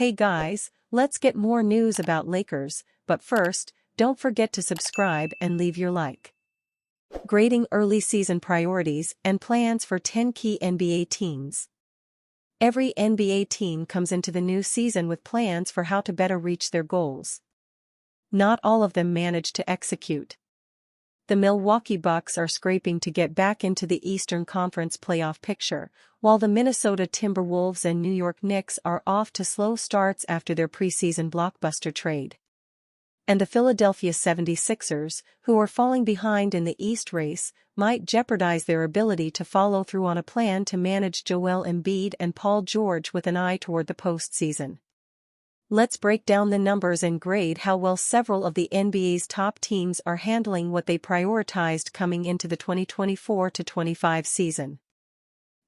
Hey guys, let's get more news about Lakers, but first, don't forget to subscribe and leave your like. Grading early season priorities and plans for 10 key NBA teams. Every NBA team comes into the new season with plans for how to better reach their goals. Not all of them manage to execute. The Milwaukee Bucks are scraping to get back into the Eastern Conference playoff picture, while the Minnesota Timberwolves and New York Knicks are off to slow starts after their preseason blockbuster trade. And the Philadelphia 76ers, who are falling behind in the East race, might jeopardize their ability to follow through on a plan to manage Joel Embiid and Paul George with an eye toward the postseason. Let's break down the numbers and grade how well several of the NBA's top teams are handling what they prioritized coming into the 2024-25 season.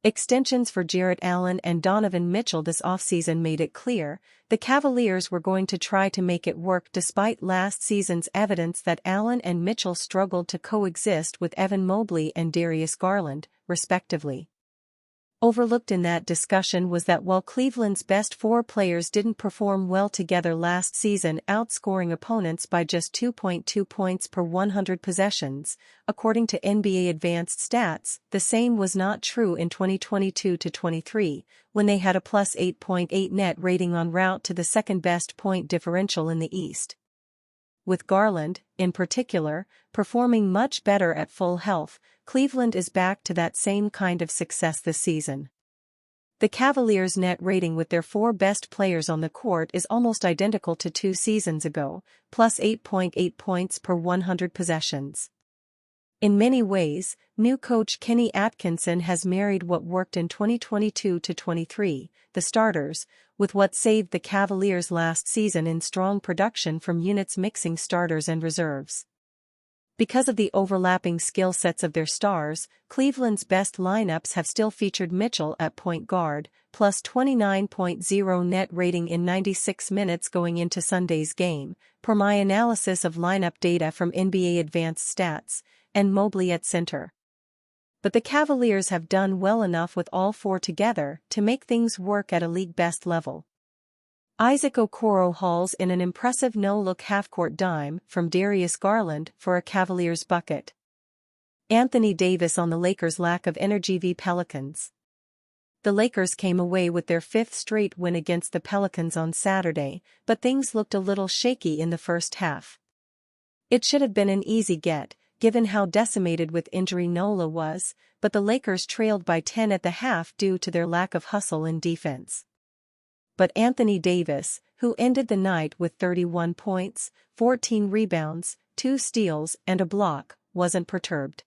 Extensions for Jarrett Allen and Donovan Mitchell this offseason made it clear the Cavaliers were going to try to make it work despite last season's evidence that Allen and Mitchell struggled to coexist with Evan Mobley and Darius Garland, respectively. Overlooked in that discussion was that while Cleveland's best four players didn't perform well together last season, outscoring opponents by just 2.2 points per 100 possessions, according to NBA Advanced Stats, the same was not true in 2022-23, when they had a plus 8.8 net rating en route to the second-best point differential in the East. With Garland, in particular, performing much better at full health, Cleveland is back to that same kind of success this season. The Cavaliers' net rating with their four best players on the court is almost identical to 2 seasons ago, plus 8.8 points per 100 possessions. In many ways, new coach Kenny Atkinson has married what worked in 2022-23, the starters, with what saved the Cavaliers last season in strong production from units mixing starters and reserves. Because of the overlapping skill sets of their stars, Cleveland's best lineups have still featured Mitchell at point guard, plus 29.0 net rating in 96 minutes going into Sunday's game, per my analysis of lineup data from NBA Advanced Stats, and Mobley at center. But the Cavaliers have done well enough with all four together to make things work at a league-best level. Isaac Okoro hauls in an impressive no-look half-court dime from Darius Garland for a Cavaliers bucket. Anthony Davis on the Lakers' lack of energy v Pelicans. The Lakers came away with their 5th straight win against the Pelicans on Saturday, but things looked a little shaky in the first half. It should have been an easy get, given how decimated with injury Nola was, but the Lakers trailed by 10 at the half due to their lack of hustle in defense. But Anthony Davis, who ended the night with 31 points, 14 rebounds, 2 steals and a block, wasn't perturbed.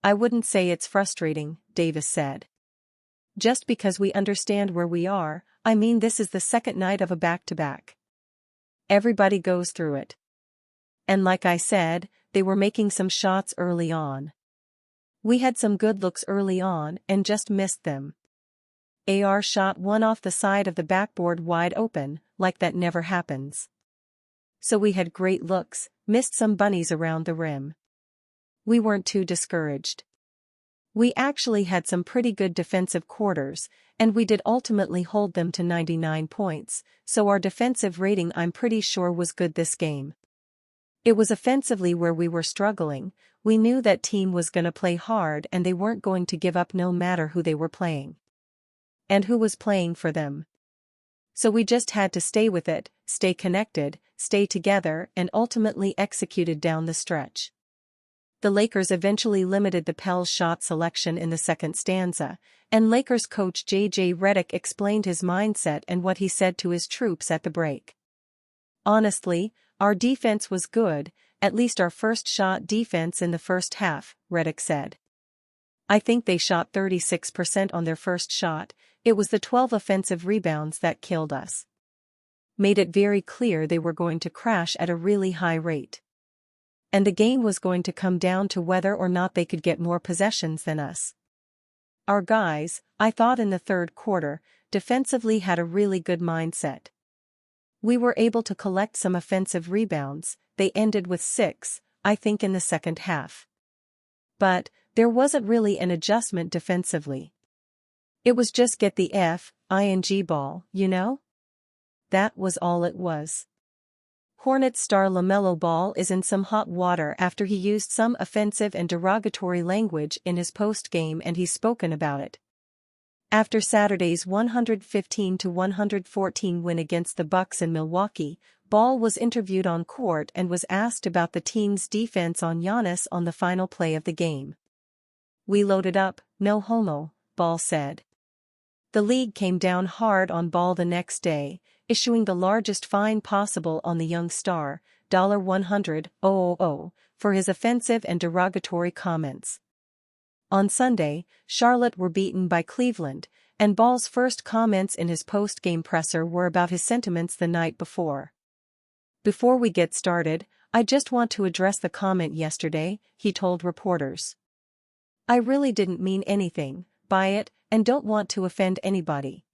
"I wouldn't say it's frustrating," Davis said. "Just because we understand where we are, I mean this is the second night of a back-to-back. Everybody goes through it. And like I said, they were making some shots early on. We had some good looks early on and just missed them. AR shot one off the side of the backboard wide open, like that never happens. So we had great looks, missed some bunnies around the rim. We weren't too discouraged. We actually had some pretty good defensive quarters, and we did ultimately hold them to 99 points, so our defensive rating I'm pretty sure was good this game. It was offensively where we were struggling. We knew that team was gonna play hard and they weren't going to give up no matter who they were playing. And who was playing for them. So we just had to stay with it, stay connected, stay together, and ultimately executed down the stretch." The Lakers eventually limited the Pels' shot selection in the second stanza, and Lakers coach J.J. Redick explained his mindset and what he said to his troops at the break. "Honestly, our defense was good, at least our first shot defense in the first half," Redick said. "I think they shot 36% on their first shot. It was the 12 offensive rebounds that killed us. Made it very clear they were going to crash at a really high rate. And the game was going to come down to whether or not they could get more possessions than us. Our guys, I thought in the third quarter, defensively had a really good mindset. We were able to collect some offensive rebounds, they ended with 6, I think in the second half. But there wasn't really an adjustment defensively. It was just get the F.ing ball, you know? that was all it was. Hornets star Lamelo Ball is in some hot water after he used some offensive and derogatory language in his post-game, and he's spoken about it. After Saturday's 115-114 win against the Bucks in Milwaukee, Ball was interviewed on court and was asked about the team's defense on Giannis on the final play of the game. "We loaded up, no homo," Ball said. The league came down hard on Ball the next day, issuing the largest fine possible on the young star, $100,000, for his offensive and derogatory comments. On Sunday, Charlotte were beaten by Cleveland, and Ball's first comments in his post-game presser were about his sentiments the night before. "Before we get started, I just want to address the comment yesterday," he told reporters. "I really didn't mean anything by it and don't want to offend anybody.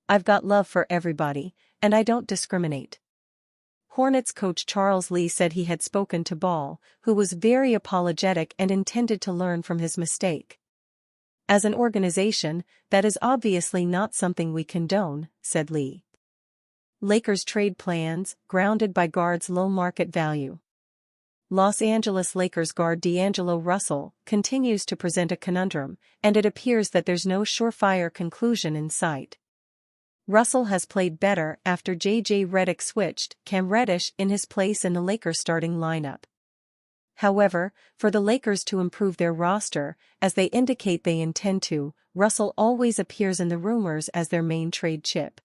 I've got love for everybody, and I don't discriminate." Hornets coach Charles Lee said he had spoken to Ball, who was very apologetic and intended to learn from his mistake. "As an organization, that is obviously not something we condone," said Lee. Lakers trade plans, grounded by guard's low market value. Los Angeles Lakers guard D'Angelo Russell continues to present a conundrum, and it appears that there's no surefire conclusion in sight. Russell has played better after J.J. Redick switched Cam Reddish in his place in the Lakers starting lineup. However, for the Lakers to improve their roster, as they indicate they intend to, Russell always appears in the rumors as their main trade chip.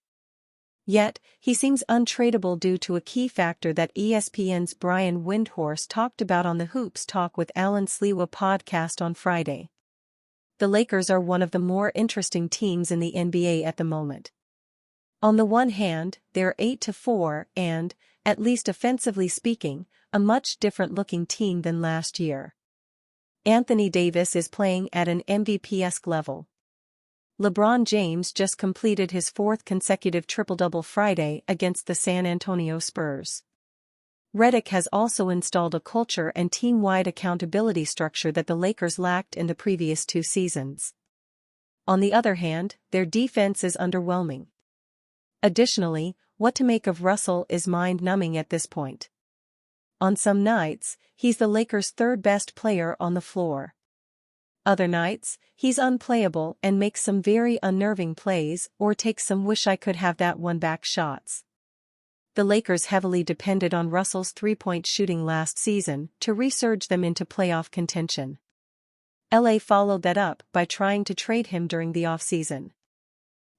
Yet, he seems untradeable due to a key factor that ESPN's Brian Windhorst talked about on the Hoops Talk with Alan Sliwa podcast on Friday. The Lakers are one of the more interesting teams in the NBA at the moment. On the one hand, they're 8-4 and, at least offensively speaking, a much different-looking team than last year. Anthony Davis is playing at an MVP-esque level. LeBron James just completed his fourth consecutive triple-double Friday against the San Antonio Spurs. Redick has also installed a culture and team-wide accountability structure that the Lakers lacked in the previous 2 seasons. On the other hand, their defense is underwhelming. Additionally, what to make of Russell is mind-numbing at this point. On some nights, he's the Lakers' third-best player on the floor. Other nights, he's unplayable and makes some very unnerving plays or takes some wish-I-could-have-that-one-back shots. The Lakers heavily depended on Russell's three-point shooting last season to resurge them into playoff contention. LA followed that up by trying to trade him during the offseason.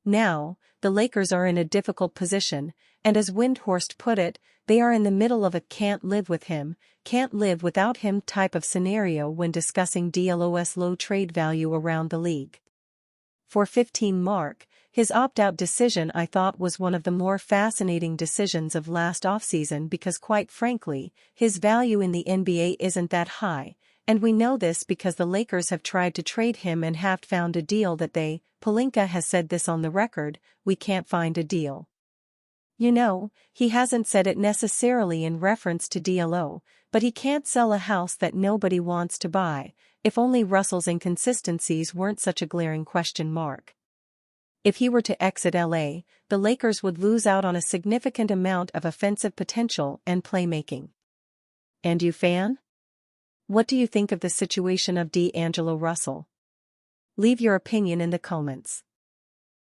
Now, the Lakers are in a difficult position, and as Windhorst put it, they are in the middle of a can't live with him, can't live without him type of scenario when discussing DLO's low trade value around the league. For 15 Mark, his opt-out decision I thought was one of the more fascinating decisions of last offseason because quite frankly, his value in the NBA isn't that high, and we know this because the Lakers have tried to trade him and haven't found a deal that they, Pelinka has said this on the record, we can't find a deal. You know, he hasn't said it necessarily in reference to DLO, but he can't sell a house that nobody wants to buy, if only Russell's inconsistencies weren't such a glaring question mark. If he were to exit LA, the Lakers would lose out on a significant amount of offensive potential and playmaking. And you fan? What do you think of the situation of D'Angelo Russell? Leave your opinion in the comments.